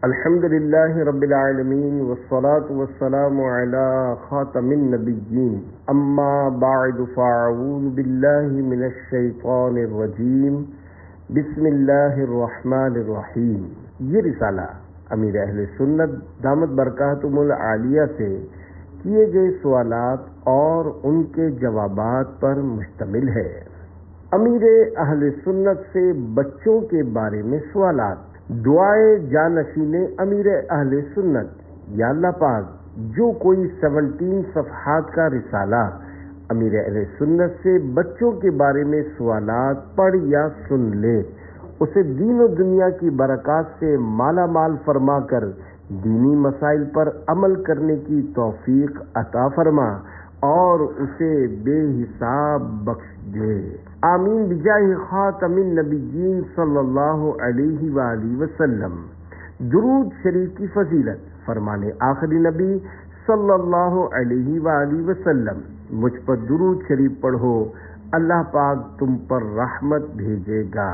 الحمد لله رب العالمين والصلاة والسلام على خاتم النبيين اما بعد فاعوذ بالله من الشیطان الرجیم بسم اللہ الرحمن الرحیم۔ یہ رسالہ امیر اہل سنت دامت برکاتہم العالیہ سے کیے گئے سوالات اور ان کے جوابات پر مشتمل ہے۔ امیر اہل سنت سے بچوں کے بارے میں سوالات۔ دعائے جانشین امیر اہل سنت: یا اللہ پاک، جو کوئی 17 صفحات کا رسالہ امیر اہل سنت سے بچوں کے بارے میں سوالات پڑھ یا سن لے، اسے دین و دنیا کی برکات سے مالا مال فرما کر دینی مسائل پر عمل کرنے کی توفیق عطا فرما اور اسے بے حساب بخش دے، آمین بجاہ خاتم النبیین صلی اللہ علیہ وآلہ وسلم۔ درود شریف کی فضیلت: فرمان آخری نبی صلی اللہ علیہ وآلہ وسلم: مجھ پر درود شریف پڑھو، اللہ پاک تم پر رحمت بھیجے گا۔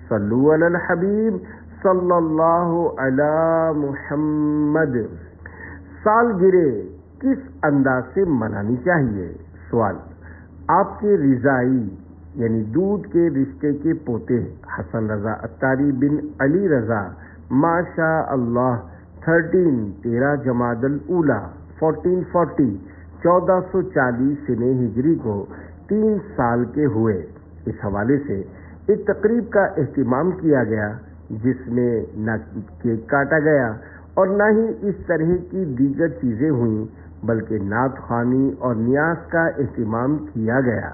صلو علی الحبیب صلی اللہ علی محمد۔ سالگرہ کس انداز سے منانی چاہیے؟ سوال: آپ کے رضائی یعنی دودھ کے رشتے کے پوتے حسن رضا اتاری بن علی رضا ماشاء اللہ 13 جمادی الاولیٰ 1440 1440 سنہ ہجری کو 3 سال کے ہوئے۔ اس حوالے سے ایک تقریب کا اہتمام کیا گیا جس میں نہ کیک کاٹا گیا اور نہ ہی اس طرح کی دیگر چیزیں ہوئیں، بلکہ نعت خوانی اور نیاز کا اہتمام کیا گیا۔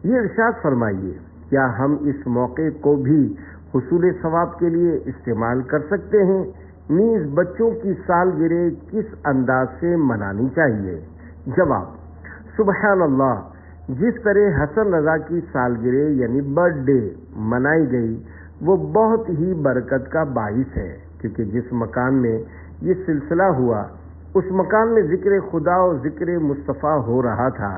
یہ ارشاد فرمائیے، کیا ہم اس موقع کو بھی حصول ثواب کے لیے استعمال کر سکتے ہیں؟ نیز بچوں کی سالگرہ کس انداز سے منانی چاہیے؟ جواب: سبحان اللہ، جس طرح حسن رضا کی سالگرہ یعنی برتھ ڈے منائی گئی وہ بہت ہی برکت کا باعث ہے، کیونکہ جس مکان میں یہ سلسلہ ہوا اس مکان میں ذکر خدا و ذکر مصطفیٰ ہو رہا تھا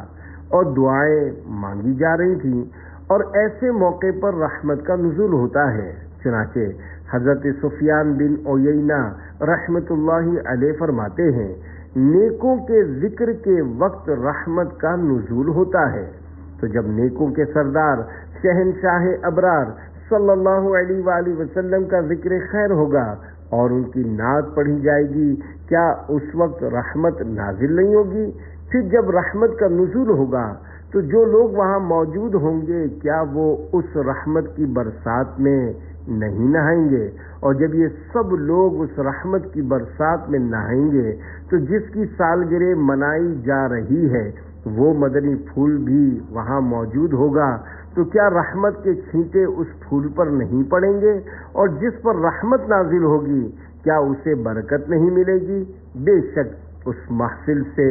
اور دعائیں مانگی جا رہی تھیں، اور ایسے موقع پر رحمت کا نزول ہوتا ہے۔ چنانچہ حضرت سفیان بن عیینہ رحمت اللہ علیہ فرماتے ہیں، نیکوں کے ذکر کے وقت رحمت کا نزول ہوتا ہے۔ تو جب نیکوں کے سردار شہنشاہ ابرار صلی اللہ علیہ وآلہ وسلم کا ذکر خیر ہوگا اور ان کی نعت پڑھی جائے گی، کیا اس وقت رحمت نازل نہیں ہوگی؟ پھر جب رحمت کا نزول ہوگا تو جو لوگ وہاں موجود ہوں گے کیا وہ اس رحمت کی برسات میں نہیں نہائیں گے؟ اور جب یہ سب لوگ اس رحمت کی برسات میں نہائیں گے تو جس کی سالگرہ منائی جا رہی ہے وہ مدنی پھول بھی وہاں موجود ہوگا، تو کیا رحمت کے چھینٹے اس پھول پر نہیں پڑیں گے؟ اور جس پر رحمت نازل ہوگی کیا اسے برکت نہیں ملے گی؟ بے شک اس محفل سے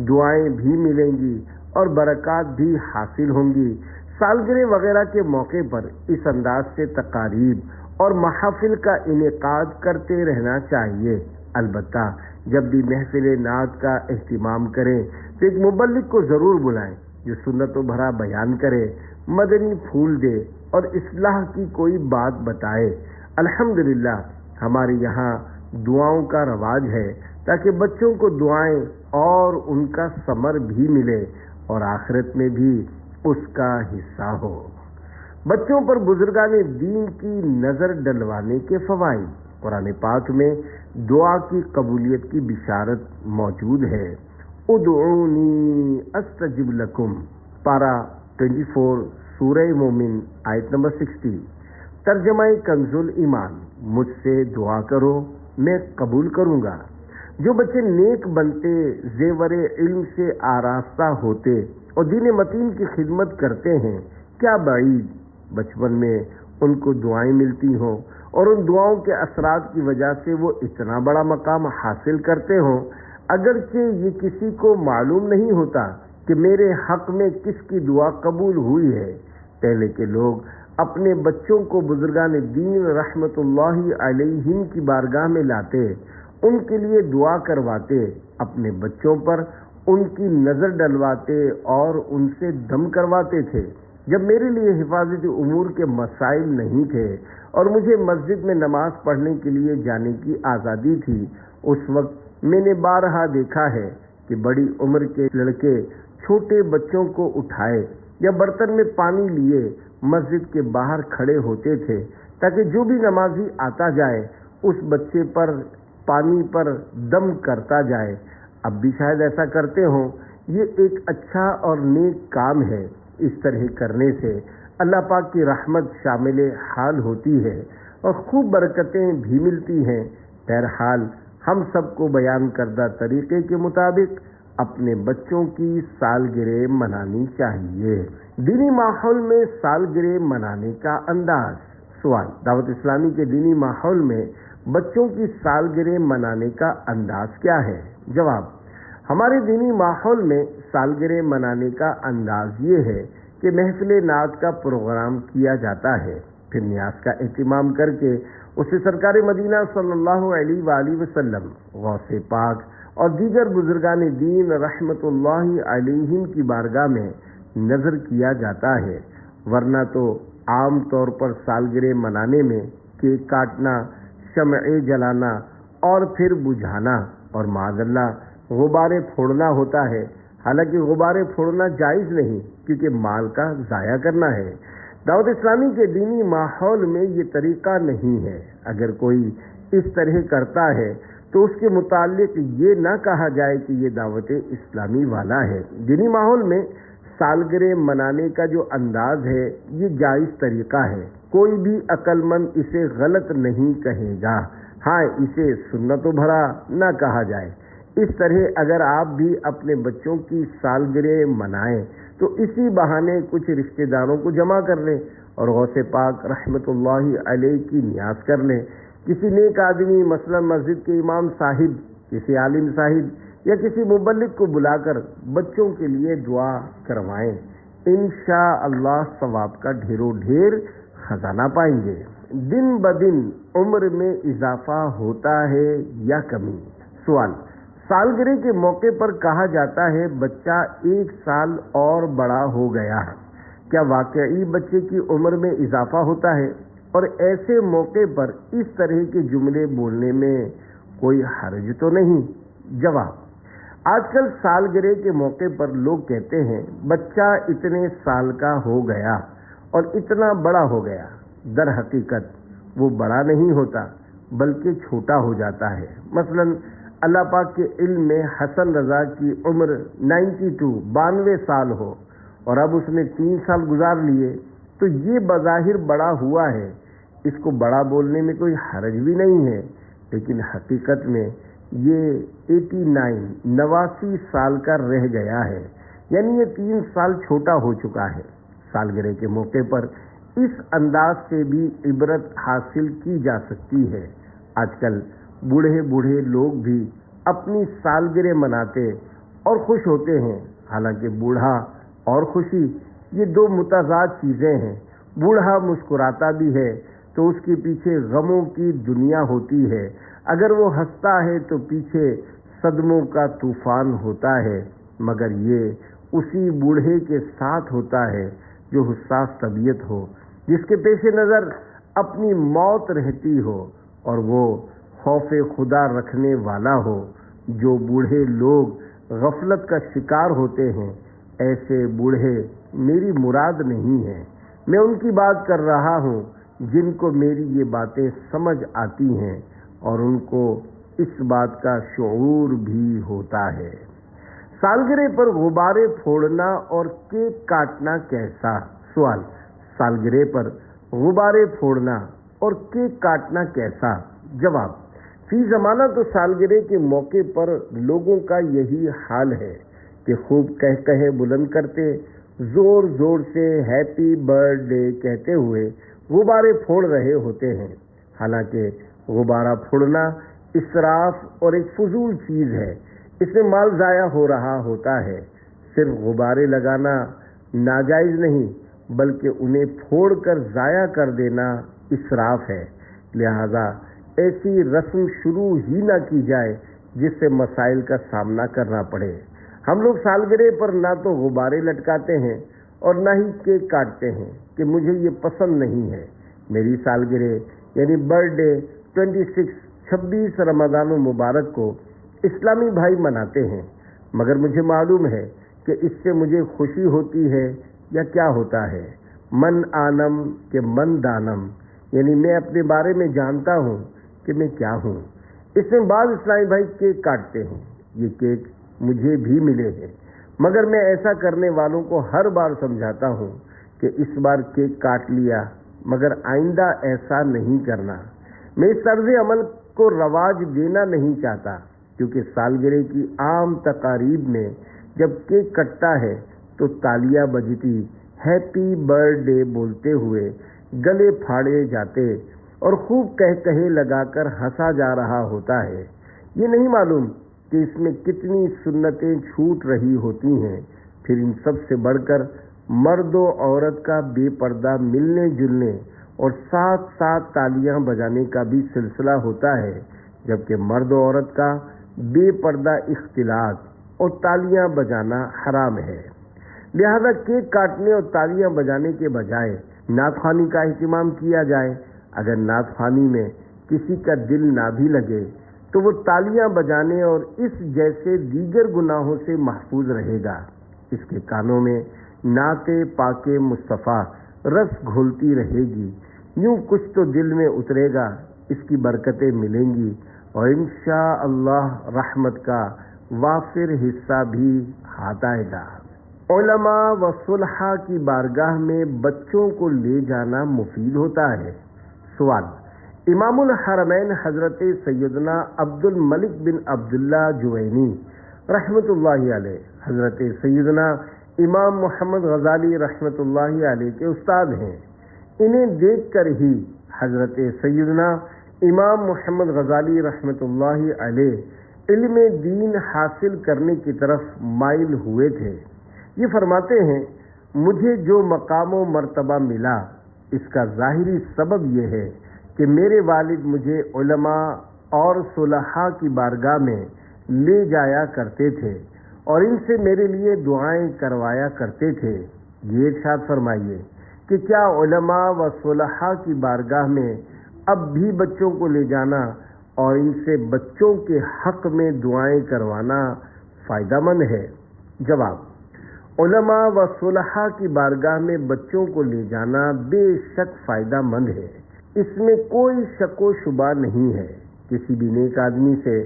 دعائیں بھی ملیں گی اور برکات بھی حاصل ہوں گی۔ سالگرہ وغیرہ کے موقع پر اس انداز سے تقاریب اور محافل کا انعقاد کرتے رہنا چاہیے۔ البتہ جب بھی محفل نعت کا اہتمام کریں تو ایک مبلغ کو ضرور بلائیں جو سنت و بھرا بیان کرے، مدنی پھول دے اور اصلاح کی کوئی بات بتائے۔ الحمدللہ ہمارے یہاں دعاؤں کا رواج ہے تاکہ بچوں کو دعائیں اور ان کا ثمر بھی ملے اور آخرت میں بھی اس کا حصہ ہو۔ بچوں پر بزرگان دین کی نظر ڈلوانے کے فوائد۔ قرآن پاک میں دعا کی قبولیت کی بشارت موجود ہے۔ ادعونی استجب لکم، پارہ 24 سورہ مومن آیت نمبر 60۔ ترجمہ کنز ایمان: مجھ سے دعا کرو میں قبول کروں گا۔ جو بچے نیک بنتے، زیور علم سے آراستہ ہوتے اور دین متین کی خدمت کرتے ہیں، کیا بعید بچپن میں ان کو دعائیں ملتی ہوں اور ان دعاؤں کے اثرات کی وجہ سے وہ اتنا بڑا مقام حاصل کرتے ہوں، اگرچہ یہ کسی کو معلوم نہیں ہوتا کہ میرے حق میں کس کی دعا قبول ہوئی ہے۔ پہلے کے لوگ اپنے بچوں کو بزرگان دین رحمت اللہ علیہم کی بارگاہ میں لاتے، ان کے لیے دعا کرواتے، اپنے بچوں پر ان کی نظر ڈلواتے اور ان سے دم کرواتے تھے۔ جب میرے لیے حفاظتی امور کے مسائل نہیں تھے اور مجھے مسجد میں نماز پڑھنے کے لیے جانے کی آزادی تھی، اس وقت میں نے بارہا دیکھا ہے کہ بڑی عمر کے لڑکے چھوٹے بچوں کو اٹھائے یا برتن میں پانی لیے مسجد کے باہر کھڑے ہوتے تھے تاکہ جو بھی نمازی آتا جائے اس بچے پر پانی پر دم کرتا جائے۔ اب بھی شاید ایسا کرتے ہوں۔ یہ ایک اچھا اور نیک کام ہے۔ اس طرح کرنے سے اللہ پاک کی رحمت شامل حال ہوتی ہے اور خوب برکتیں بھی ملتی ہیں۔ بہرحال ہم سب کو بیان کردہ طریقے کے مطابق اپنے بچوں کی سالگرہ منانی چاہیے۔ دینی ماحول میں سالگرہ منانے کا انداز۔ سوال: دعوت اسلامی کے دینی ماحول میں بچوں کی سالگرہ منانے کا انداز کیا ہے؟ جواب: ہمارے دینی ماحول میں سالگرہ منانے کا انداز یہ ہے کہ محفل نعت کا پروگرام کیا جاتا ہے، پھر نیاز کا اہتمام کر کے اسے سرکار مدینہ صلی اللہ علیہ وآلہ وسلم، غوث پاک اور دیگر بزرگان دین رحمت اللہ علیہم کی بارگاہ میں نذر کیا جاتا ہے، ورنہ تو عام طور پر سالگرہ منانے میں کیک کاٹنا، شمعیں جلانا اور پھر بجھانا اور معاذ اللہ غبارے پھوڑنا ہوتا ہے۔ حالانکہ غبارے پھوڑنا جائز نہیں، کیونکہ مال کا ضائع کرنا ہے۔ دعوت اسلامی کے دینی ماحول میں یہ طریقہ نہیں ہے۔ اگر کوئی اس طرح کرتا ہے تو اس کے متعلق یہ نہ کہا جائے کہ یہ دعوت اسلامی والا ہے۔ دینی ماحول میں سالگرہ منانے کا جو انداز ہے یہ جائز طریقہ ہے، کوئی بھی عقل مند اسے غلط نہیں کہے گا۔ ہاں، اسے سنت و بھرا نہ کہا جائے۔ اس طرح اگر آپ بھی اپنے بچوں کی سالگرہ منائیں تو اسی بہانے کچھ رشتہ داروں کو جمع کر لیں اور غوث پاک رحمت اللہ علیہ کی نیاز کر لیں۔ کسی نیک آدمی، مثلا مسجد کے امام صاحب، کسی عالم صاحب یا کسی مبلغ کو بلا کر بچوں کے لیے دعا کروائیں، انشاءاللہ ثواب کا ڈھیروں ڈھیر خزانہ پائیں گے۔ دن بدن عمر میں اضافہ ہوتا ہے یا کمی؟ سوال: سالگرہ کے موقع پر کہا جاتا ہے بچہ 1 سال اور بڑا ہو گیا، کیا واقعی بچے کی عمر میں اضافہ ہوتا ہے؟ اور ایسے موقع پر اس طرح کے جملے بولنے میں کوئی حرج تو نہیں؟ جواب: آج کل سالگرہ کے موقع پر لوگ کہتے ہیں بچہ اتنے سال کا ہو گیا اور اتنا بڑا ہو گیا۔ در حقیقت وہ بڑا نہیں ہوتا بلکہ چھوٹا ہو جاتا ہے۔ مثلاً اللہ پاک کے علم میں حسن رضا کی عمر 92 سال ہو اور اب اس نے 3 سال گزار لیے تو یہ بظاہر بڑا ہوا ہے، اس کو بڑا بولنے میں کوئی حرج بھی نہیں ہے، لیکن حقیقت میں یہ 89 سال کا رہ گیا ہے، یعنی یہ 3 سال چھوٹا ہو چکا ہے۔ سالگرہ کے موقع پر اس انداز سے بھی عبرت حاصل کی جا سکتی ہے۔ آج کل بوڑھے لوگ بھی اپنی سالگرہ مناتے اور خوش ہوتے ہیں، حالانکہ بوڑھا اور خوشی یہ 2 متضاد چیزیں ہیں۔ بوڑھا مسکراتا بھی ہے تو اس کے پیچھے غموں کی دنیا ہوتی ہے، اگر وہ ہنستا ہے تو پیچھے صدموں کا طوفان ہوتا ہے، مگر یہ اسی بوڑھے کے ساتھ ہوتا ہے جو حساس طبیعت ہو، جس کے پیش نظر اپنی موت رہتی ہو اور وہ خوف خدا رکھنے والا ہو۔ جو بوڑھے لوگ غفلت کا شکار ہوتے ہیں، ایسے بوڑھے میری مراد نہیں ہیں، میں ان کی بات کر رہا ہوں جن کو میری یہ باتیں سمجھ آتی ہیں اور ان کو اس بات کا شعور بھی ہوتا ہے۔ سالگرہ پر غبارے پھوڑنا اور کیک کاٹنا کیسا؟ سوال: سالگرہ پر غبارے پھوڑنا اور کیک کاٹنا کیسا؟ جواب: فی زمانہ تو سالگرہ کے موقع پر لوگوں کا یہی حال ہے کہ خوب کہے بلند کرتے، زور زور سے ہیپی برتھ ڈے کہتے ہوئے غبارے پھوڑ رہے ہوتے ہیں۔ حالانکہ غبارہ پھوڑنا اسراف اور ایک فضول چیز ہے، اس میں مال ضائع ہو رہا ہوتا ہے۔ صرف غبارے لگانا ناجائز نہیں بلکہ انہیں پھوڑ کر ضائع کر دینا اسراف ہے، لہذا ایسی رسم شروع ہی نہ کی جائے جس سے مسائل کا سامنا کرنا پڑے۔ ہم لوگ سالگرہ پر نہ تو غبارے لٹکاتے ہیں اور نہ ہی کیک کاٹتے ہیں کہ مجھے یہ پسند نہیں ہے۔ میری سالگرہ یعنی برتھ ڈے 26 رمضان المبارک کو اسلامی بھائی مناتے ہیں، مگر مجھے معلوم ہے کہ اس سے مجھے خوشی ہوتی ہے یا کیا ہوتا ہے۔ من آنم کہ من دانم، یعنی میں اپنے بارے میں جانتا ہوں کہ میں کیا ہوں۔ اس میں بعض اسلامی بھائی کیک کاٹتے ہیں، یہ کیک مجھے بھی ملے ہیں، مگر میں ایسا کرنے والوں کو ہر بار سمجھاتا ہوں کہ اس بار کیک کاٹ لیا مگر آئندہ ایسا نہیں کرنا۔ میں اس طرز عمل کو رواج دینا نہیں چاہتا، کیونکہ سالگرہ کی عام تقاریب میں جب کیک کٹتا ہے تو تالیاں بجتی، ہیپی برتھ ڈے بولتے ہوئے گلے پھاڑے جاتے اور خوب کہے لگا کر ہنسا جا رہا ہوتا ہے۔ یہ نہیں معلوم کہ اس میں کتنی سنتیں چھوٹ رہی ہوتی ہیں۔ پھر ان سب سے بڑھ کر مرد و عورت کا بے پردہ ملنے جلنے اور ساتھ ساتھ تالیاں بجانے کا بھی سلسلہ ہوتا ہے، جبکہ مرد و عورت کا بے پردہ اختلاط اور تالیاں بجانا حرام ہے۔ لہذا کیک کاٹنے اور تالیاں بجانے کے بجائے نعت خوانی کا اہتمام کیا جائے۔ اگر نعت خوانی میں کسی کا دل نہ بھی لگے تو وہ تالیاں بجانے اور اس جیسے دیگر گناہوں سے محفوظ رہے گا۔ اس کے کانوں میں نعت پاک مصطفیٰ رس گھولتی رہے گی، یوں کچھ تو دل میں اترے گا، اس کی برکتیں ملیں گی اور انشاءاللہ رحمت کا وافر حصہ بھی ہاتھ آئے گا۔ علماء و صلحاء کی بارگاہ میں بچوں کو لے جانا مفید ہوتا ہے۔ سوال: امام الحرمین حضرت سیدنا عبد الملک بن عبداللہ جوینی رحمۃ اللہ علیہ، حضرت سیدنا امام محمد غزالی رحمۃ اللہ علیہ کے استاد ہیں۔ انہیں دیکھ کر ہی حضرت سیدنا امام محمد غزالی رحمۃ اللہ علیہ علم دین حاصل کرنے کی طرف مائل ہوئے تھے۔ یہ فرماتے ہیں، مجھے جو مقام و مرتبہ ملا اس کا ظاہری سبب یہ ہے کہ میرے والد مجھے علماء اور صلحاء کی بارگاہ میں لے جایا کرتے تھے اور ان سے میرے لیے دعائیں کروایا کرتے تھے۔ یہ ارشاد فرمائیے کہ کیا علماء و صلحاء کی بارگاہ میں اب بھی بچوں کو لے جانا اور ان سے بچوں کے حق میں دعائیں کروانا فائدہ مند ہے؟ جواب: علماء و صلحاء کی بارگاہ میں بچوں کو لے جانا بے شک فائدہ مند ہے، اس میں کوئی شک و شبہ نہیں ہے۔ کسی بھی نیک آدمی سے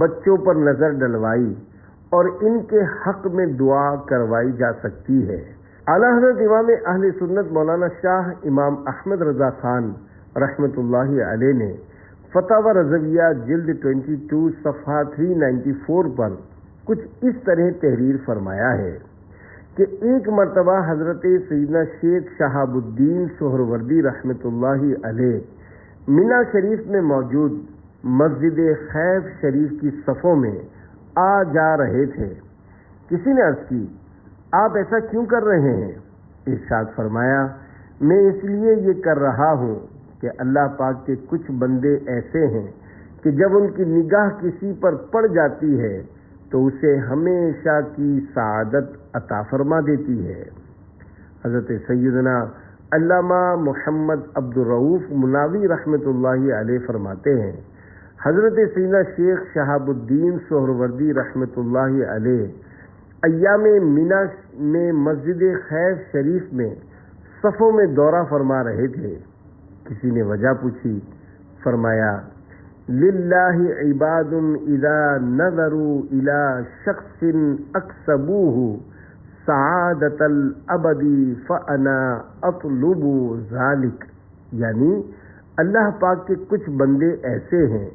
بچوں پر نظر ڈلوائی اور ان کے حق میں دعا کروائی جا سکتی ہے۔ اعلیٰ حضرت امام اہل سنت مولانا شاہ امام احمد رضا خان رحمۃ اللہ علیہ نے فتاوی رضویہ جلد 22 صفحہ 394 پر کچھ اس طرح تحریر فرمایا ہے کہ ایک مرتبہ حضرت سیدنا شیخ شہاب الدین سہروردی رحمۃ اللہ علیہ مینا شریف میں موجود مسجد خیف شریف کی صفوں میں آ جا رہے تھے۔ کسی نے عرض کی، آپ ایسا کیوں کر رہے ہیں؟ ارشاد فرمایا، میں اس لیے یہ کر رہا ہوں کہ اللہ پاک کے کچھ بندے ایسے ہیں کہ جب ان کی نگاہ کسی پر پڑ جاتی ہے تو اسے ہمیشہ کی سعادت عطا فرما دیتی ہے۔ حضرت سیدنا علامہ محمد عبد الرؤوف مناوی رحمۃ اللہ علیہ فرماتے ہیں، حضرت سیدنا شیخ شہاب الدین سہروردی رحمۃ اللہ علیہ ایام مینا میں مسجد خیف شریف میں صفوں میں دورہ فرما رہے تھے۔ کسی نے وجہ پوچھی، فرمایا، للہ عباد اذا نظروا الى شخص اکسبوہ سعادت الابدی فانا اطلب ذلک، یعنی اللہ پاک کے کچھ بندے ایسے ہیں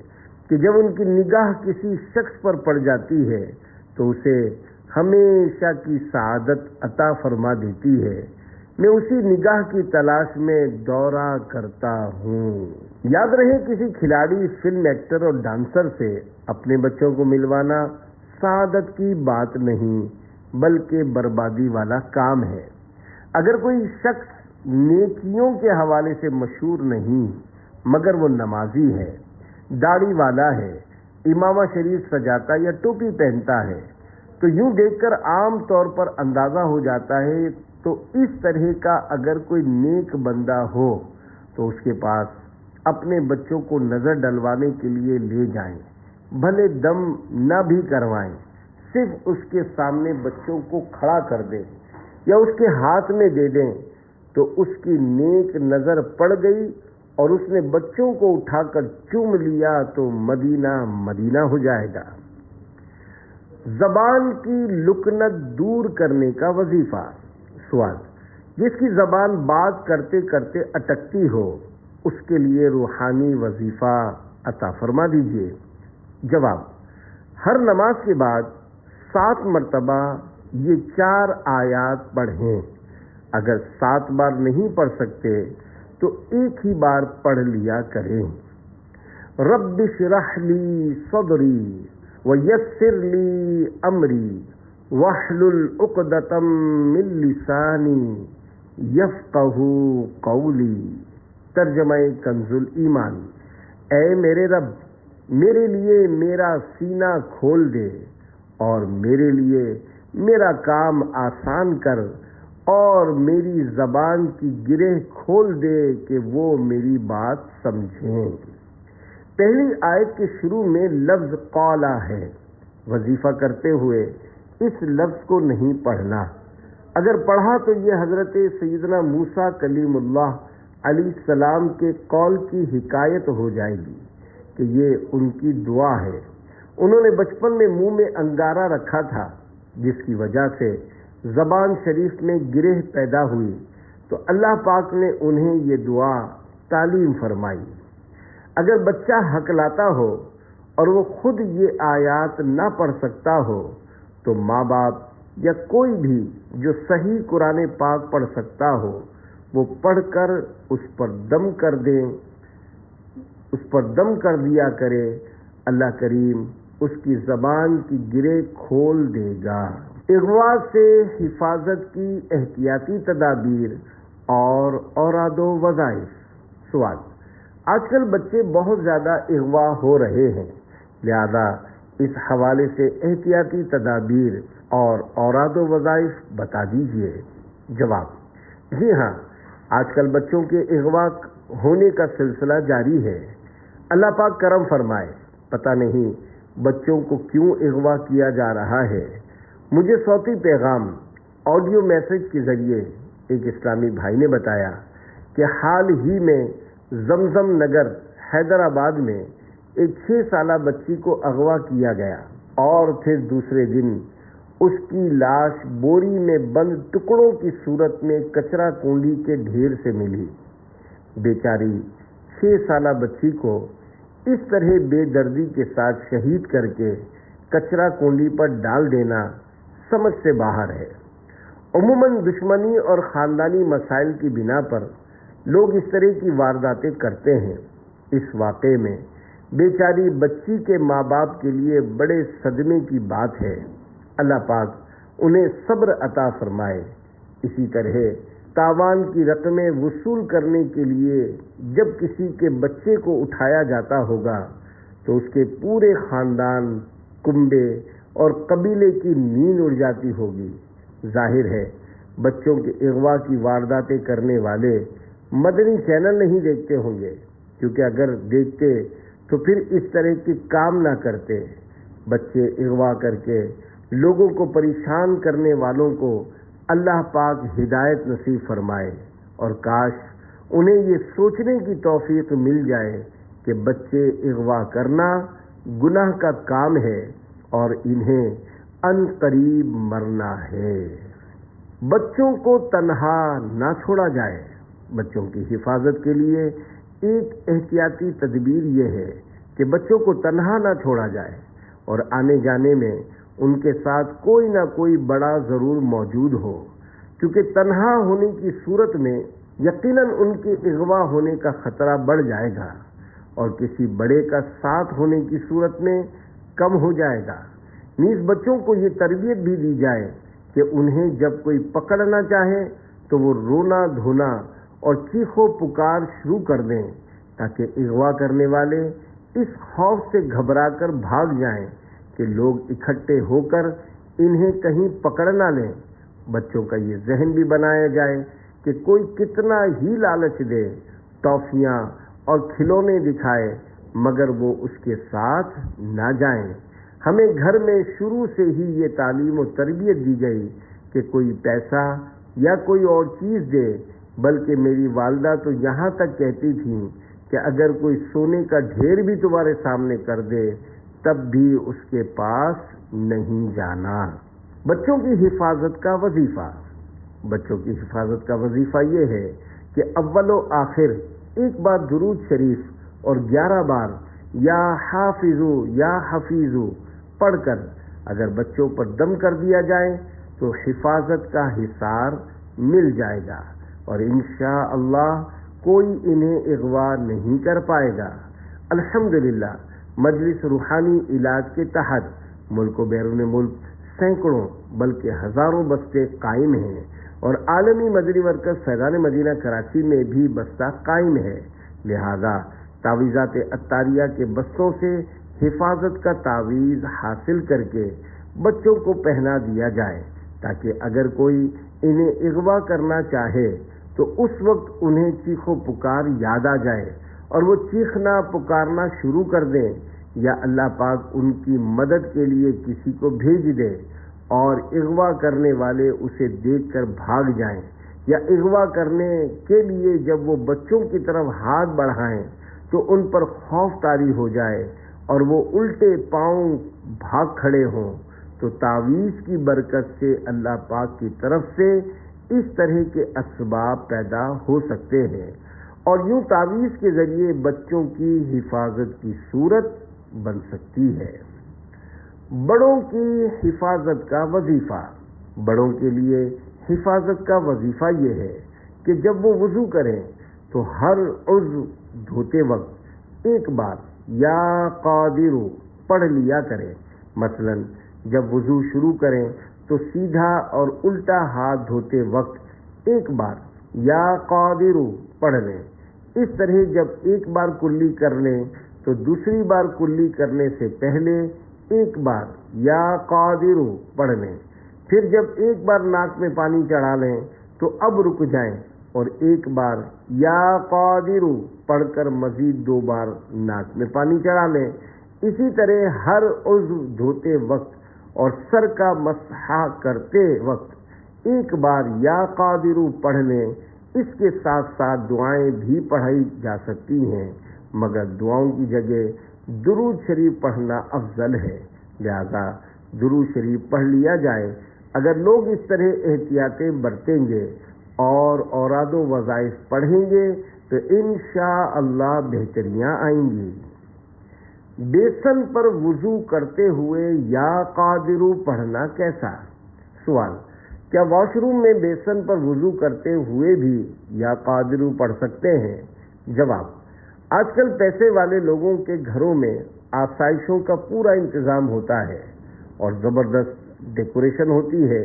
کہ جب ان کی نگاہ کسی شخص پر پڑ جاتی ہے تو اسے ہمیشہ کی سعادت عطا فرما دیتی ہے، میں اسی نگاہ کی تلاش میں دورہ کرتا ہوں۔ یاد رہے، کسی کھلاڑی، فلم ایکٹر اور ڈانسر سے اپنے بچوں کو ملوانا سعادت کی بات نہیں بلکہ بربادی والا کام ہے۔ اگر کوئی شخص نیکیوں کے حوالے سے مشہور نہیں مگر وہ نمازی ہے، داڑھی والا ہے، امامہ شریف سجاتا یا ٹوپی پہنتا ہے، تو یوں دیکھ کر عام طور پر اندازہ ہو جاتا ہے تو اس طرح کا اگر کوئی نیک بندہ ہو تو اس کے پاس اپنے بچوں کو نظر ڈلوانے کے لیے لے جائیں، بھلے دم نہ بھی کروائیں، صرف اس کے سامنے بچوں کو کھڑا کر دیں یا اس کے ہاتھ میں دے دیں تو اس کی نیک نظر پڑ گئی اور اس نے بچوں کو اٹھا کر چوم لیا تو مدینہ مدینہ ہو جائے گا۔ زبان کی لکنت دور کرنے کا وظیفہ۔ سوال: جس کی زبان بات کرتے کرتے اٹکتی ہو اس کے لیے روحانی وظیفہ عطا فرما دیجیے۔ جواب: ہر نماز کے بعد 7 مرتبہ یہ 4 آیات پڑھیں۔ اگر 7 بار نہیں پڑھ سکتے تو ایک ہی بار پڑھ لیا کریں۔ رب اشرح لی صدری ویسر لی امری واحلل عقدۃ من لسانی یفقہوا قولی۔ ترجمہ کنز الایمان: اے میرے رب، میرے لیے میرا سینہ کھول دے اور میرے لیے میرا کام آسان کر اور میری زبان کی گرہ کھول دے کہ وہ میری بات سمجھیں۔ پہلی آیت کے شروع میں لفظ قولا ہے۔ وظیفہ کرتے ہوئے اس لفظ کو نہیں پڑھنا۔ اگر پڑھا تو یہ حضرت سیدنا موسیٰ کلیم اللہ علیہ السلام کے قول کی حکایت ہو جائے گی کہ یہ ان کی دعا ہے۔ انہوں نے بچپن میں منہ میں انگارہ رکھا تھا جس کی وجہ سے زبان شریف میں گرہ پیدا ہوئی، تو اللہ پاک نے انہیں یہ دعا تعلیم فرمائی۔ اگر بچہ ہکلاتا ہو اور وہ خود یہ آیات نہ پڑھ سکتا ہو تو ماں باپ یا کوئی بھی جو صحیح قرآن پاک پڑھ سکتا ہو وہ پڑھ کر اس پر دم کر دیا کرے۔ اللہ کریم اس کی زبان کی گرہ کھول دے گا۔ اغوا سے حفاظت کی احتیاطی تدابیر اور اوراد و وظائف۔ سوال: آج کل بچے بہت زیادہ اغوا ہو رہے ہیں، لہذا اس حوالے سے احتیاطی تدابیر اور اوراد و وظائف بتا دیجیے۔ جواب: جی ہاں، آج کل بچوں کے اغوا ہونے کا سلسلہ جاری ہے۔ اللہ پاک کرم فرمائے، پتہ نہیں بچوں کو کیوں اغوا کیا جا رہا ہے۔ مجھے صوتی پیغام آڈیو میسج کے ذریعے ایک اسلامی بھائی نے بتایا کہ حال ہی میں زمزم نگر حیدرآباد میں ایک 6 سالہ بچی کو اغوا کیا گیا اور پھر دوسرے دن اس کی لاش بوری میں بند ٹکڑوں کی صورت میں کچرا کنڈی کے ڈھیر سے ملی۔ بیچاری 6 سالہ بچی کو اس طرح بے دردی کے ساتھ شہید کر کے کچرا کنڈی پر ڈال دینا سمجھ سے باہر ہے۔ عموماً دشمنی اور خاندانی مسائل کی بنا پر لوگ اس طرح کی وارداتیں کرتے ہیں۔ اس واقعے میں بیچاری بچی کے ماں باپ کے لیے بڑے صدمے کی بات ہے۔ اللہ پاک انہیں صبر عطا فرمائے۔ اسی طرح تاوان کی رقمیں وصول کرنے کے لیے جب کسی کے بچے کو اٹھایا جاتا ہوگا تو اس کے پورے خاندان، کنبے اور قبیلے کی نیند اڑ جاتی ہوگی۔ ظاہر ہے بچوں کے اغوا کی وارداتیں کرنے والے مدنی چینل نہیں دیکھتے ہوں گے، کیونکہ اگر دیکھتے تو پھر اس طرح کے کام نہ کرتے۔ بچے اغوا کر کے لوگوں کو پریشان کرنے والوں کو اللہ پاک ہدایت نصیب فرمائے، اور کاش انہیں یہ سوچنے کی توفیق مل جائے کہ بچے اغوا کرنا گناہ کا کام ہے اور انہیں ان قریب مرنا ہے۔ بچوں کو تنہا نہ چھوڑا جائے۔ بچوں کی حفاظت کے لیے ایک احتیاطی تدبیر یہ ہے کہ بچوں کو تنہا نہ چھوڑا جائے اور آنے جانے میں ان کے ساتھ کوئی نہ کوئی بڑا ضرور موجود ہو، کیونکہ تنہا ہونے کی صورت میں یقیناً ان کے اغوا ہونے کا خطرہ بڑھ جائے گا اور کسی بڑے کا ساتھ ہونے کی صورت میں کم ہو جائے گا۔ نیز بچوں کو یہ تربیت بھی دی جائے کہ انہیں جب کوئی پکڑنا چاہے تو وہ رونا دھونا اور چیخو پکار شروع کر دیں، تاکہ اغوا کرنے والے اس خوف سے گھبرا کر بھاگ جائیں کہ لوگ اکٹھے ہو کر انہیں کہیں پکڑ نہ لیں بچوں کا یہ ذہن بھی بنایا جائے کہ کوئی کتنا ہی لالچ دے، ٹافیاں اور کھلونے دکھائے، مگر وہ اس کے ساتھ نہ جائیں۔ ہمیں گھر میں شروع سے ہی یہ تعلیم و تربیت دی گئی کہ کوئی پیسہ یا کوئی اور چیز دے، بلکہ میری والدہ تو یہاں تک کہتی تھیں کہ اگر کوئی سونے کا ڈھیر بھی تمہارے سامنے کر دے تب بھی اس کے پاس نہیں جانا۔ بچوں کی حفاظت کا وظیفہ، بچوں کی حفاظت کا وظیفہ یہ ہے کہ اول و آخر ایک بار درود شریف اور 11 بار یا حافظو یا حفیظو پڑھ کر اگر بچوں پر دم کر دیا جائے تو حفاظت کا حصار مل جائے گا اور انشاءاللہ کوئی انہیں اغوا نہیں کر پائے گا۔ الحمدللہ مجلس روحانی علاج کے تحت ملک و بیرون ملک سینکڑوں بلکہ ہزاروں بستے قائم ہیں اور عالمی مدنی مرکز فیضان مدینہ کراچی میں بھی بستہ قائم ہے، لہذا تعویذات عطاریہ کے بستوں سے حفاظت کا تعویذ حاصل کر کے بچوں کو پہنا دیا جائے تاکہ اگر کوئی انہیں اغوا کرنا چاہے تو اس وقت انہیں چیخ و پکار یاد آ جائے اور وہ چیخنا پکارنا شروع کر دیں، یا اللہ پاک ان کی مدد کے لیے کسی کو بھیج دے اور اغوا کرنے والے اسے دیکھ کر بھاگ جائیں، یا اغوا کرنے کے لیے جب وہ بچوں کی طرف ہاتھ بڑھائیں تو ان پر خوف طاری ہو جائے اور وہ الٹے پاؤں بھاگ کھڑے ہوں، تو تعویذ کی برکت سے اللہ پاک کی طرف سے اس طرح کے اسباب پیدا ہو سکتے ہیں اور یوں تعویذ کے ذریعے بچوں کی حفاظت کی صورت بن سکتی ہے۔ بڑوں کی حفاظت کا وظیفہ، بڑوں کے لیے حفاظت کا وظیفہ یہ ہے کہ جب وہ وضو کریں تو ہر عضو دھوتے وقت ایک بار یا قادر پڑھ لیا کریں۔ مثلا جب وضو شروع کریں تو سیدھا اور الٹا ہاتھ دھوتے وقت ایک بار یا قادر پڑھ لیں۔ اس طرح جب ایک بار کلی کر لیں تو دوسری بار کلی کرنے سے پہلے ایک بار یا قادر پڑھ لیں۔ پھر جب ایک بار ناک میں پانی چڑھا لیں تو اب رک جائیں اور ایک بار یا قادر پڑھ کر مزید 2 بار ناک میں پانی چڑھا لیں۔ اسی طرح ہر عضو دھوتے وقت اور سر کا مسح کرتے وقت ایک بار یا قادر پڑھ لیں۔ اس کے ساتھ ساتھ دعائیں بھی پڑھی جا سکتی ہیں، مگر دعاؤں کی جگہ درود شریف پڑھنا افضل ہے، لہذا درود شریف پڑھ لیا جائے۔ اگر لوگ اس طرح احتیاطیں برتیں گے اور اوراد و وظائف پڑھیں گے تو انشاءاللہ بہتریاں آئیں گی۔ بیسن پر وضو کرتے ہوئے یا قادر پڑھنا کیسا؟ سوال: کیا واش روم میں بیسن پر وضو کرتے ہوئے بھی یا قادر پڑھ سکتے ہیں؟ جواب: آج کل پیسے والے لوگوں کے گھروں میں آسائشوں کا پورا انتظام ہوتا ہے اور زبردست ڈیکوریشن ہوتی ہے۔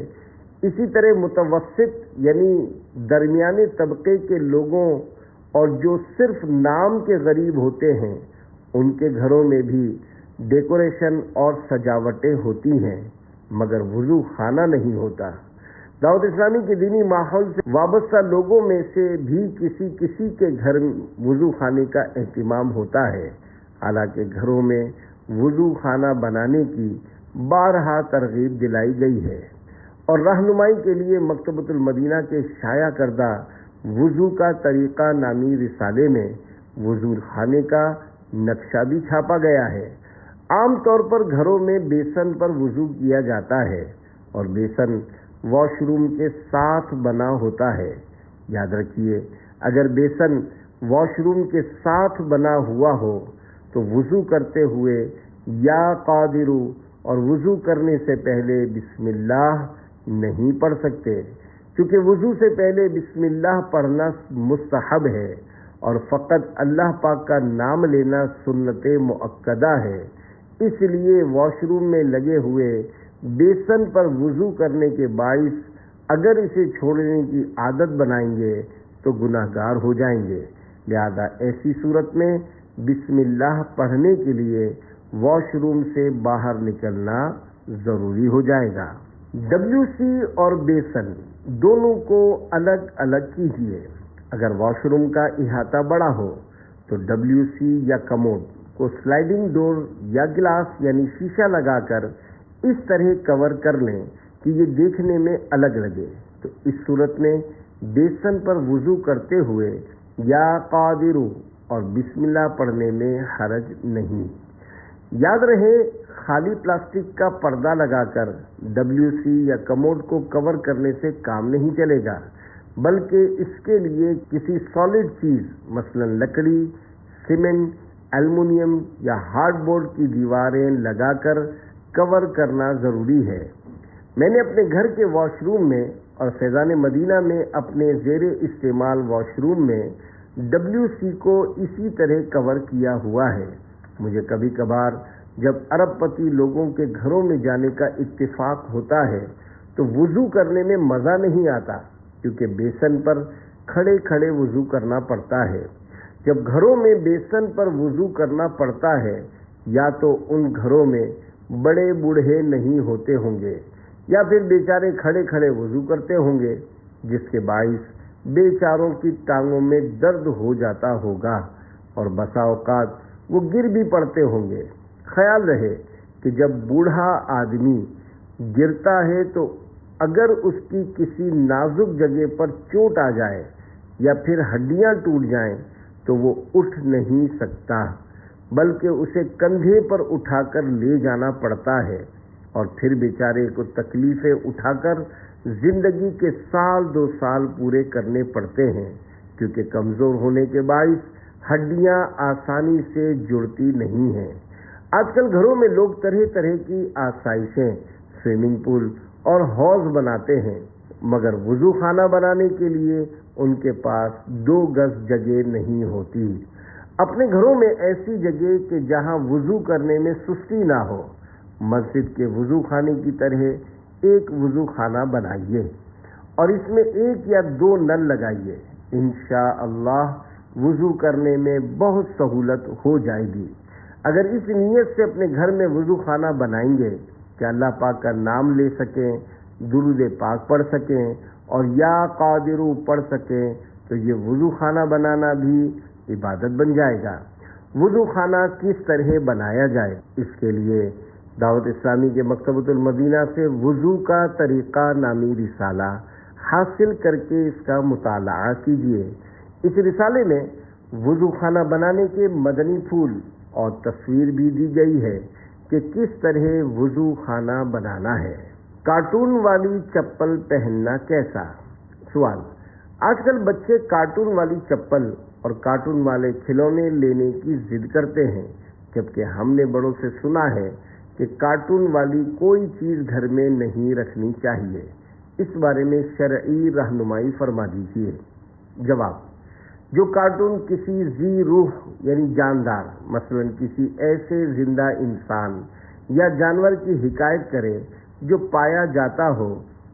اسی طرح متوسط یعنی درمیانے طبقے کے لوگوں اور جو صرف نام کے غریب ہوتے ہیں ان کے گھروں میں بھی ڈیکوریشن اور سجاوٹیں ہوتی ہیں، مگر وضو خانہ نہیں ہوتا۔ دعوت اسلامی کے دینی ماحول سے وابستہ لوگوں میں سے بھی کسی کے گھر وضو خانے کا اہتمام ہوتا ہے، حالانکہ گھروں میں وضو خانہ بنانے کی بارہا ترغیب دلائی گئی ہے اور رہنمائی کے لیے مکتبۃ المدینہ کے شائع کردہ وضو کا طریقہ نامی رسالے میں وضو خانے کا نقشہ بھی چھاپا گیا ہے۔ عام طور پر گھروں میں بیسن پر وضو کیا جاتا ہے اور بیسن واش روم کے ساتھ بنا ہوتا ہے۔ یاد رکھیے، اگر بیسن واش روم کے ساتھ بنا ہوا ہو تو وضو کرتے ہوئے یا قادر اور وضو کرنے سے پہلے بسم اللہ نہیں پڑھ سکتے، کیونکہ وضو سے پہلے بسم اللہ پڑھنا مستحب ہے اور فقط اللہ پاک کا نام لینا سنت مؤکدہ ہے۔ اس لیے واش روم میں لگے ہوئے بیسن پر وضو کرنے کے باعث اگر اسے چھوڑنے کی عادت بنائیں گے تو گناہ گار ہو جائیں گے، لہذا ایسی صورت میں بسم اللہ پڑھنے کے لیے واش روم سے باہر نکلنا ضروری ہو جائے گا۔ WC اور بیسن دونوں کو الگ الگ کیجیے۔ اگر واش روم کا احاطہ بڑا ہو تو WC یا کموڈ کو سلائڈنگ ڈور یا گلاس یعنی شیشہ لگا کر اس طرح کور کر لیں کہ یہ دیکھنے میں الگ لگے، تو اس صورت میں بیسن پر وضو کرتے ہوئے یا قادر اور بسم اللہ پڑھنے میں حرج نہیں۔ یاد رہے، خالی پلاسٹک کا پردہ لگا کر WC یا کموڈ کو کور کرنے سے کام نہیں چلے گا، بلکہ اس کے لیے کسی سالڈ چیز مثلا لکڑی، سیمنٹ، ایلومینیم یا ہارڈ بورڈ کی دیواریں لگا کر کور کرنا ضروری ہے۔ میں نے اپنے گھر کے واش روم میں اور فیضان مدینہ میں اپنے زیر استعمال واش روم میں WC کو اسی طرح کور کیا ہوا ہے۔ مجھے کبھی کبھار جب ارب پتی لوگوں کے گھروں میں جانے کا اتفاق ہوتا ہے تو وضو کرنے میں مزہ نہیں آتا، کیونکہ بیسن پر کھڑے کھڑے وضو کرنا پڑتا ہے۔ جب گھروں میں بیسن پر وضو کرنا پڑتا ہے، یا تو ان گھروں میں بڑے بوڑھے نہیں ہوتے ہوں گے یا پھر بیچارے کھڑے کھڑے وضو کرتے ہوں گے، جس کے باعث بیچاروں کی ٹانگوں میں درد ہو جاتا ہوگا اور بسا اوقات وہ گر بھی پڑتے ہوں گے۔ خیال رہے کہ جب بوڑھا آدمی گرتا ہے تو اگر اس کی کسی نازک جگہ پر چوٹ آ جائے یا پھر ہڈیاں ٹوٹ جائیں تو وہ اٹھ نہیں سکتا، بلکہ اسے کندھے پر اٹھا کر لے جانا پڑتا ہے، اور پھر بیچارے کو تکلیفیں اٹھا کر زندگی کے سال 2 سال پورے کرنے پڑتے ہیں، کیونکہ کمزور ہونے کے باعث ہڈیاں آسانی سے جڑتی نہیں ہیں۔ آج کل گھروں میں لوگ طرح طرح کی آسائشیں، سوئمنگ پول اور حوض بناتے ہیں، مگر وضو خانہ بنانے کے لیے ان کے پاس 2 گز جگہ نہیں ہوتی۔ اپنے گھروں میں ایسی جگہ کہ جہاں وضو کرنے میں سستی نہ ہو، مسجد کے وضو خانے کی طرح ایک وضو خانہ بنائیے اور اس میں 1 یا 2 نل لگائیے۔ انشاءاللہ وضو کرنے میں بہت سہولت ہو جائے گی۔ اگر اس نیت سے اپنے گھر میں وضو خانہ بنائیں گے کہ اللہ پاک کا نام لے سکیں، درود پاک پڑھ سکیں اور یا قادرو پڑھ سکیں، تو یہ وضو خانہ بنانا بھی عبادت بن جائے گا۔ وضو خانہ کس طرح بنایا جائے، اس کے لیے دعوت اسلامی کے مکتبۃ المدینہ سے وضو کا طریقہ نامی رسالہ حاصل کر کے اس کا مطالعہ کیجیے۔ اس رسالے میں وضو خانہ بنانے کے مدنی پھول اور تصویر بھی دی گئی ہے کہ کس طرح وضو خانہ بنانا ہے۔ کارٹون والی چپل پہننا کیسا؟ سوال: آج کل بچے کارٹون والی چپل اور کارٹون والے کھلونے لینے کی ضد کرتے ہیں، جبکہ ہم نے بڑوں سے سنا ہے کہ کارٹون والی کوئی چیز گھر میں نہیں رکھنی چاہیے۔ اس بارے میں شرعی رہنمائی فرما دیجیے۔ جواب: جو کارٹون کسی ذی روح یعنی جاندار، مثلا کسی ایسے زندہ انسان یا جانور کی حکایت کرے جو پایا جاتا ہو،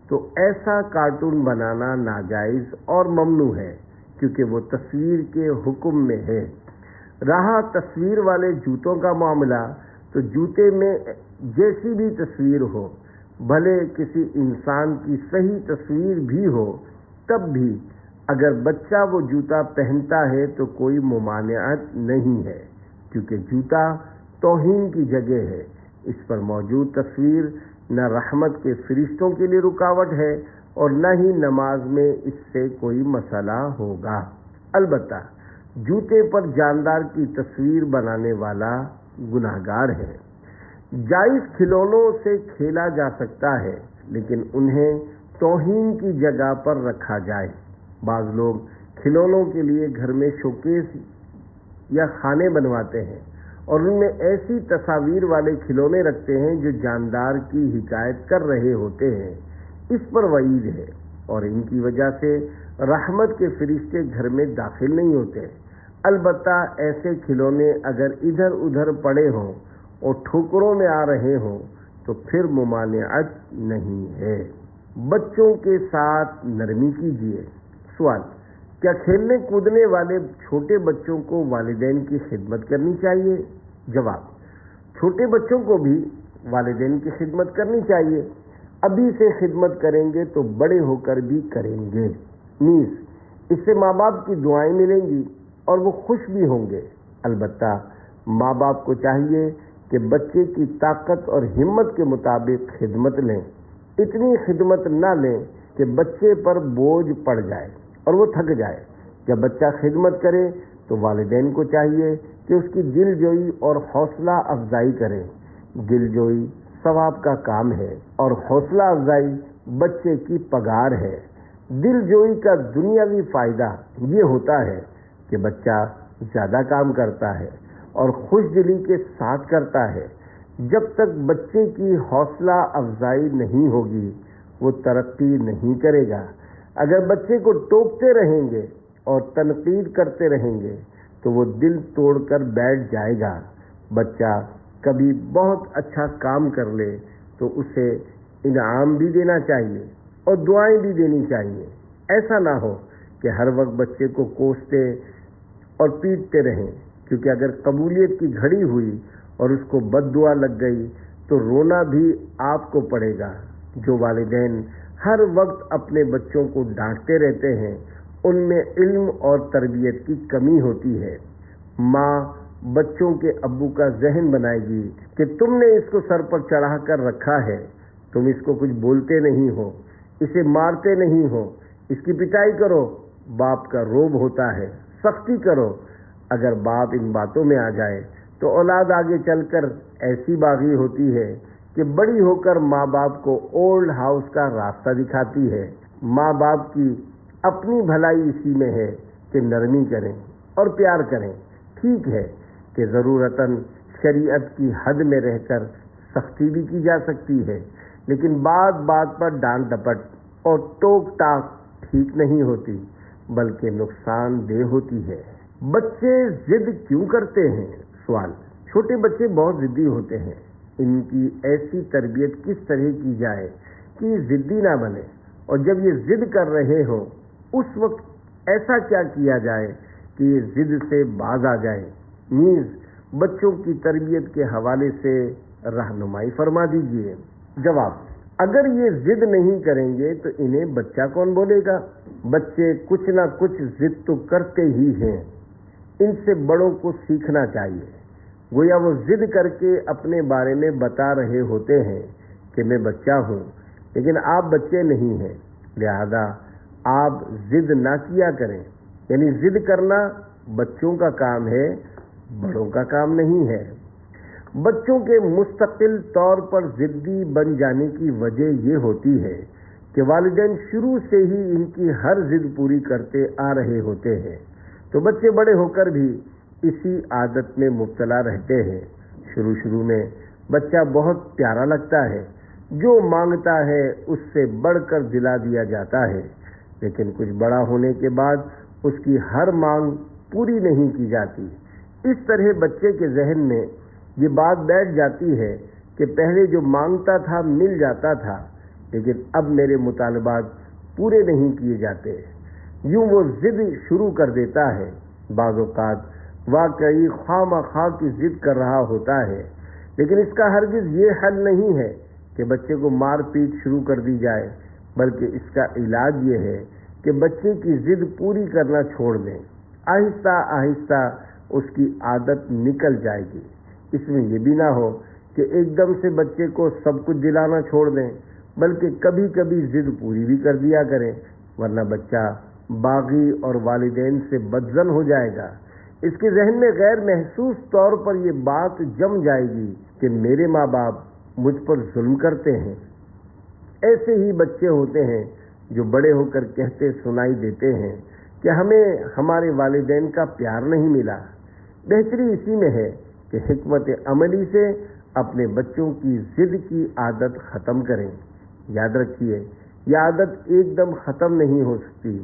تو ایسا کارٹون بنانا ناجائز اور ممنوع ہے، کیونکہ وہ تصویر کے حکم میں ہے۔ رہا تصویر والے جوتوں کا معاملہ، تو جوتے میں جیسی بھی تصویر ہو، بھلے کسی انسان کی صحیح تصویر بھی ہو، تب بھی اگر بچہ وہ جوتا پہنتا ہے تو کوئی ممانعت نہیں ہے، کیونکہ جوتا توہین کی جگہ ہے۔ اس پر موجود تصویر نہ رحمت کے فرشتوں کے لیے رکاوٹ ہے اور نہ ہی نماز میں اس سے کوئی مسئلہ ہوگا۔ البتہ جوتے پر جاندار کی تصویر بنانے والا گناہگار ہے۔ جائز کھلونوں سے کھیلا جا سکتا ہے، لیکن انہیں توہین کی جگہ پر رکھا جائے۔ بعض لوگ کھلونوں کے لیے گھر میں شوکیس یا خانے بنواتے ہیں اور ان میں ایسی تصاویر والے کھلونے رکھتے ہیں جو جاندار کی حکایت کر رہے ہوتے ہیں۔ اس پر وعید ہے اور ان کی وجہ سے رحمت کے فرشتے گھر میں داخل نہیں ہوتے۔ البتہ ایسے کھلونے اگر ادھر ادھر پڑے ہوں اور ٹھوکروں میں آ رہے ہوں تو پھر ممانعت نہیں ہے۔ بچوں کے ساتھ نرمی کیجیے۔ سوال: کیا کھیلنے کودنے والے چھوٹے بچوں کو والدین کی خدمت کرنی چاہیے؟ جواب: چھوٹے بچوں کو بھی والدین کی خدمت کرنی چاہیے۔ ابھی سے خدمت کریں گے تو بڑے ہو کر بھی کریں گے، نیز اس سے ماں باپ کی دعائیں ملیں گی اور وہ خوش بھی ہوں گے۔ البتہ ماں باپ کو چاہیے کہ بچے کی طاقت اور ہمت کے مطابق خدمت لیں، اتنی خدمت نہ لیں کہ بچے پر بوجھ پڑ جائے اور وہ تھک جائے۔ جب بچہ خدمت کرے تو والدین کو چاہیے کہ اس کی دل جوئی اور حوصلہ افزائی کریں۔ دل جوئی ثواب کا کام ہے اور حوصلہ افزائی بچے کی پگار ہے۔ دل جوئی کا دنیاوی فائدہ یہ ہوتا ہے کہ بچہ زیادہ کام کرتا ہے اور خوش دلی کے ساتھ کرتا ہے۔ جب تک بچے کی حوصلہ افزائی نہیں ہوگی وہ ترقی نہیں کرے گا۔ اگر بچے کو ٹوکتے رہیں گے اور تنقید کرتے رہیں گے تو وہ دل توڑ کر بیٹھ جائے گا۔ بچہ کبھی بہت اچھا کام کر لے تو اسے انعام بھی دینا چاہیے اور دعائیں بھی دینی چاہیے۔ ایسا نہ ہو کہ ہر وقت بچے کو کوستے اور پیٹتے رہیں، کیونکہ اگر قبولیت کی گھڑی ہوئی اور اس کو بد دعا لگ گئی تو رونا بھی آپ کو پڑے گا۔ جو والدین ہر وقت اپنے بچوں کو ڈانٹتے رہتے ہیں ان میں علم اور تربیت کی کمی ہوتی ہے۔ ماں بچوں کے ابو کا ذہن بنائے گی کہ تم نے اس کو سر پر چڑھا کر رکھا ہے، تم اس کو کچھ بولتے نہیں ہو، اسے مارتے نہیں ہو، اس کی پٹائی کرو۔ باپ کا روب ہوتا ہے، سختی کرو۔ اگر باپ ان باتوں میں آ جائے تو اولاد آگے چل کر ایسی باغی ہوتی ہے کہ بڑی ہو کر ماں باپ کو اولڈ ہاؤس کا راستہ دکھاتی ہے۔ ماں باپ کی اپنی بھلائی اسی میں ہے کہ نرمی کریں اور پیار کریں۔ ٹھیک ہے کہ ضرورتاً شریعت کی حد میں رہ کر سختی بھی کی جا سکتی ہے، لیکن بات بات پر ڈانٹ ڈپٹ اور ٹوک ٹاک ٹھیک نہیں ہوتی بلکہ نقصان دہ ہوتی ہے۔ بچے ضد کیوں کرتے ہیں؟ سوال۔ چھوٹے بچے بہت ضدی ہوتے ہیں۔ ان کی ایسی تربیت کس طرح کی جائے کہ یہ ضدی نہ بنے، اور جب یہ ضد کر رہے ہوں اس وقت ایسا کیا کیا جائے کہ یہ ضد سے باز آ جائے؟ نیز بچوں کی تربیت کے حوالے سے رہنمائی فرما دیجیے۔ جواب: اگر یہ ضد نہیں کریں گے تو انہیں بچہ کون بولے گا؟ بچے کچھ نہ کچھ ضد تو کرتے ہی ہیں۔ ان سے بڑوں کو سیکھنا چاہیے۔ گویا وہ ضد کر کے اپنے بارے میں بتا رہے ہوتے ہیں کہ میں بچہ ہوں، لیکن آپ بچے نہیں ہیں، لہذا آپ ضد نہ کیا کریں۔ یعنی ضد کرنا بچوں کا کام ہے، بڑوں کا کام نہیں ہے۔ بچوں کے مستقل طور پر ضدی بن جانے کی وجہ یہ ہوتی ہے کہ والدین شروع سے ہی ان کی ہر ضد پوری کرتے آ رہے ہوتے ہیں، تو بچے بڑے ہو کر بھی اسی عادت میں مبتلا رہتے ہیں۔ شروع میں بچہ بہت پیارا لگتا ہے، جو مانگتا ہے اس سے بڑھ کر دلا دیا جاتا ہے، لیکن کچھ بڑا ہونے کے بعد اس کی ہر مانگ پوری نہیں کی جاتی۔ اس طرح بچے کے ذہن میں یہ بات بیٹھ جاتی ہے کہ پہلے جو مانگتا تھا مل جاتا تھا، لیکن اب میرے مطالبات پورے نہیں کیے جاتے۔ یوں وہ ضد شروع کر دیتا ہے۔ بعض اوقات واقعی خواہ مخواہ کی ضد کر رہا ہوتا ہے، لیکن اس کا ہرگز یہ حل نہیں ہے کہ بچے کو مار پیٹ شروع کر دی جائے، بلکہ اس کا علاج یہ ہے کہ بچے کی ضد پوری کرنا چھوڑ دیں۔ آہستہ آہستہ اس کی عادت نکل جائے گی۔ اس میں یہ بھی نہ ہو کہ ایک دم سے بچے کو سب کچھ دلانا چھوڑ دیں، بلکہ کبھی کبھی ضد پوری بھی کر دیا کریں، ورنہ بچہ باغی اور والدین سے بدظن ہو جائے گا۔ اس کے ذہن میں غیر محسوس طور پر یہ بات جم جائے گی کہ میرے ماں باپ مجھ پر ظلم کرتے ہیں۔ ایسے ہی بچے ہوتے ہیں جو بڑے ہو کر کہتے سنائی دیتے ہیں کہ ہمیں ہمارے والدین کا پیار نہیں ملا۔ بہتری اسی میں ہے کہ حکمت عملی سے اپنے بچوں کی ضد کی عادت ختم کریں۔ یاد رکھیے، یہ عادت ایک دم ختم نہیں ہو سکتی۔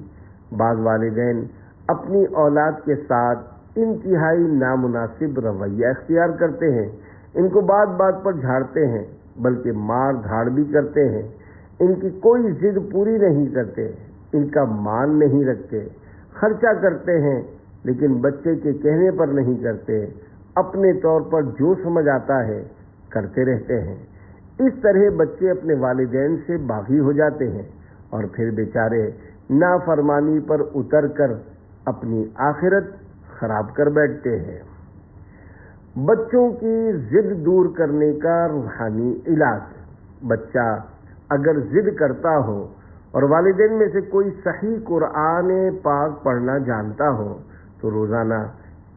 بعض والدین اپنی اولاد کے ساتھ انتہائی نامناسب رویہ اختیار کرتے ہیں، ان کو بات بات پر جھاڑتے ہیں، بلکہ مار دھاڑ بھی کرتے ہیں۔ ان کی کوئی ضد پوری نہیں کرتے، ان کا مان نہیں رکھتے، خرچہ کرتے ہیں لیکن بچے کے کہنے پر نہیں کرتے، اپنے طور پر جو سمجھ آتا ہے کرتے رہتے ہیں۔ اس طرح بچے اپنے والدین سے باغی ہو جاتے ہیں اور پھر بیچارے نافرمانی پر اتر کر اپنی آخرت خراب کر بیٹھتے ہیں۔ بچوں کی ضد دور کرنے کا روحانی علاج۔ بچہ اگر ضد کرتا ہو اور والدین میں سے کوئی صحیح قرآن پاک پڑھنا جانتا ہو تو روزانہ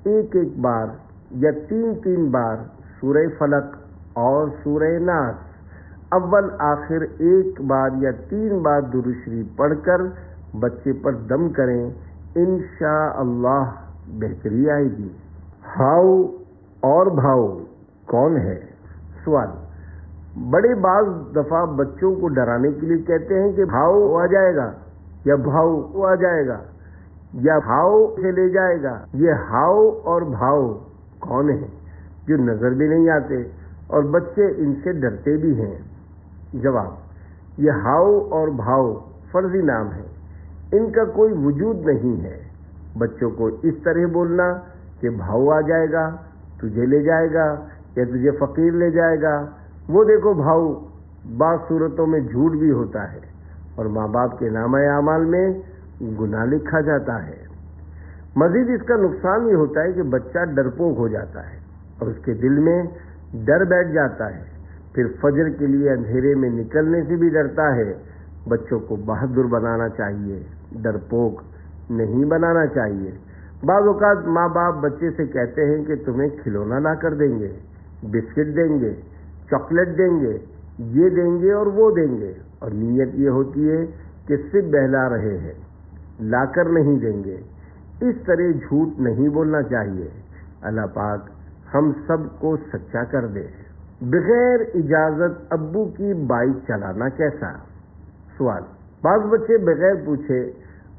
ایک بار یا تین بار سورہ فلق اور سورہ ناس اول آخر ایک بار یا 3 بار درود شریف پڑھ کر بچے پر دم کریں، انشاءاللہ بہتری آئے گی۔ ہاؤ اور بھاؤ کون ہے؟ سوال۔ بڑے بعض دفعہ بچوں کو ڈرانے کے لیے کہتے ہیں کہ بھاؤ آ جائے گا یا بھاؤ آ جائے گا یا بھاؤ سے لے جائے گا۔ یہ ہاؤ اور بھاؤ کون ہے جو نظر بھی نہیں آتے اور بچے ان سے ڈرتے بھی ہیں؟ جواب، یہ ہاؤ اور بھاؤ فرضی نام ہے، ان کا کوئی وجود نہیں ہے۔ بچوں کو اس طرح بولنا کہ بھاؤ آ جائے گا، تجھے لے جائے گا یا تجھے فقیر لے جائے گا، وہ دیکھو بھاؤ بعض صورتوں میں جھوٹ بھی ہوتا ہے اور ماں باپ کے نامہ اعمال میں گناہ لکھا جاتا ہے۔ مزید اس کا نقصان یہ ہوتا ہے کہ بچہ ڈرپوک ہو جاتا ہے اور اس کے دل میں ڈر بیٹھ جاتا ہے، پھر فجر کے لیے اندھیرے میں نکلنے سے بھی ڈرتا ہے۔ بچوں کو بہادر بنانا چاہیے، ڈرپوک نہیں بنانا چاہیے۔ بعض اوقات ماں باپ بچے سے کہتے ہیں کہ تمہیں کھلونا لا کر دیں گے، بسکٹ دیں گے، چاکلیٹ دیں گے، یہ دیں گے اور وہ دیں گے، اور نیت یہ ہوتی ہے کہ صرف بہلا رہے ہیں، لا کر نہیں دیں گے۔ اس طرح جھوٹ نہیں بولنا چاہیے۔ اللہ پاک ہم سب کو سچا کر دے۔ بغیر اجازت ابو کی بائک چلانا کیسا؟ سوال۔ بعض بچے بغیر پوچھے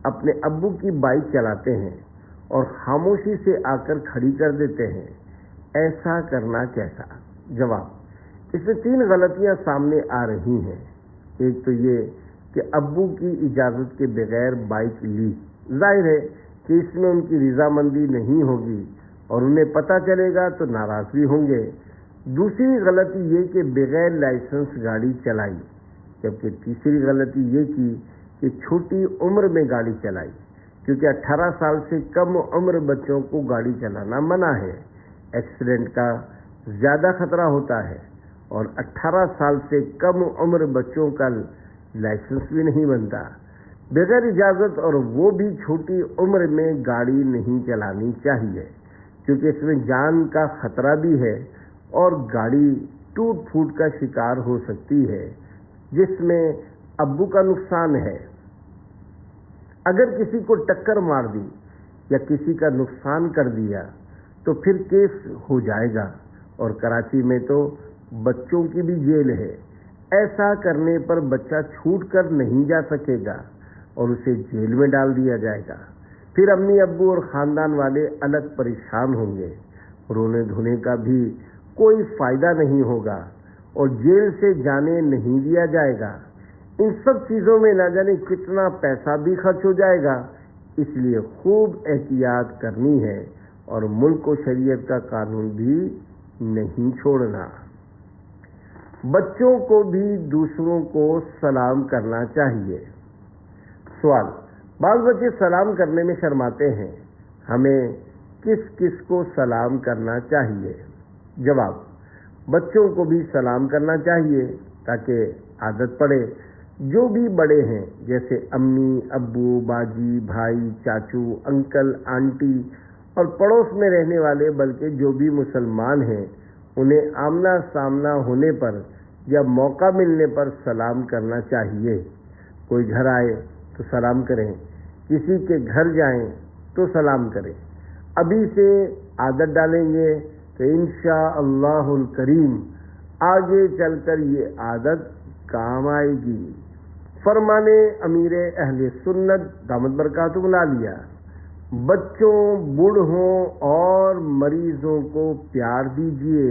اپنے ابو کی بائک چلاتے ہیں اور خاموشی سے آ کر کھڑی کر دیتے ہیں، ایسا کرنا کیسا؟ جواب، اس میں 3 غلطیاں سامنے آ رہی ہیں۔ ایک تو یہ کہ ابو کی اجازت کے بغیر بائک لی، ظاہر ہے کہ اس میں ان کی رضامندی نہیں ہوگی اور انہیں پتہ چلے گا تو ناراض بھی ہوں گے۔ دوسری غلطی یہ کہ بغیر لائسنس گاڑی چلائی، جبکہ تیسری غلطی یہ کی کہ چھوٹی عمر میں گاڑی چلائی، کیونکہ 18 سال سے کم عمر بچوں کو گاڑی چلانا منع ہے۔ ایکسیڈنٹ کا زیادہ خطرہ ہوتا ہے اور 18 سال سے کم عمر بچوں کا لائسنس بھی نہیں بنتا۔ بغیر اجازت اور وہ بھی چھوٹی عمر میں گاڑی نہیں چلانی چاہیے، کیونکہ اس میں جان کا خطرہ بھی ہے اور گاڑی ٹوٹ پھوٹ کا شکار ہو سکتی ہے، جس میں ابو کا نقصان ہے۔ اگر کسی کو ٹکر مار دی یا کسی کا نقصان کر دیا تو پھر کیس ہو جائے گا، اور کراچی میں تو بچوں کی بھی جیل ہے۔ ایسا کرنے پر بچہ چھوٹ کر نہیں جا سکے گا اور اسے جیل میں ڈال دیا جائے گا۔ پھر امی ابو اور خاندان والے الگ پریشان ہوں گے، رونے دھونے کا بھی کوئی فائدہ نہیں ہوگا اور جیل سے جانے نہیں دیا جائے گا۔ ان سب چیزوں میں نہ جانے کتنا پیسہ بھی خرچ ہو جائے گا، اس لیے خوب احتیاط کرنی ہے اور ملک و شریعت کا قانون بھی نہیں چھوڑنا۔ بچوں کو بھی دوسروں کو سلام کرنا چاہیے۔ سوال۔ بعض بچے سلام کرنے میں شرماتے ہیں، ہمیں کس کس کو سلام کرنا چاہیے؟ جواب، بچوں کو بھی سلام کرنا چاہیے تاکہ عادت پڑے۔ جو بھی بڑے ہیں جیسے امی ابو باجی بھائی چاچو انکل آنٹی اور پڑوس میں رہنے والے، بلکہ جو بھی مسلمان ہیں، انہیں آمنا سامنا ہونے پر یا موقع ملنے پر سلام کرنا چاہیے۔ کوئی گھر آئے تو سلام کریں، کسی کے گھر جائیں تو سلام کریں۔ ابھی سے عادت ڈالیں گے تو انشاءاللہ الکریم آگے چل کر یہ عادت کام آئے گی۔ فرمانے امیر اہل سنت دامت برکاتہ العالیہ، بچوں بوڑھوں اور مریضوں کو پیار دیجیے۔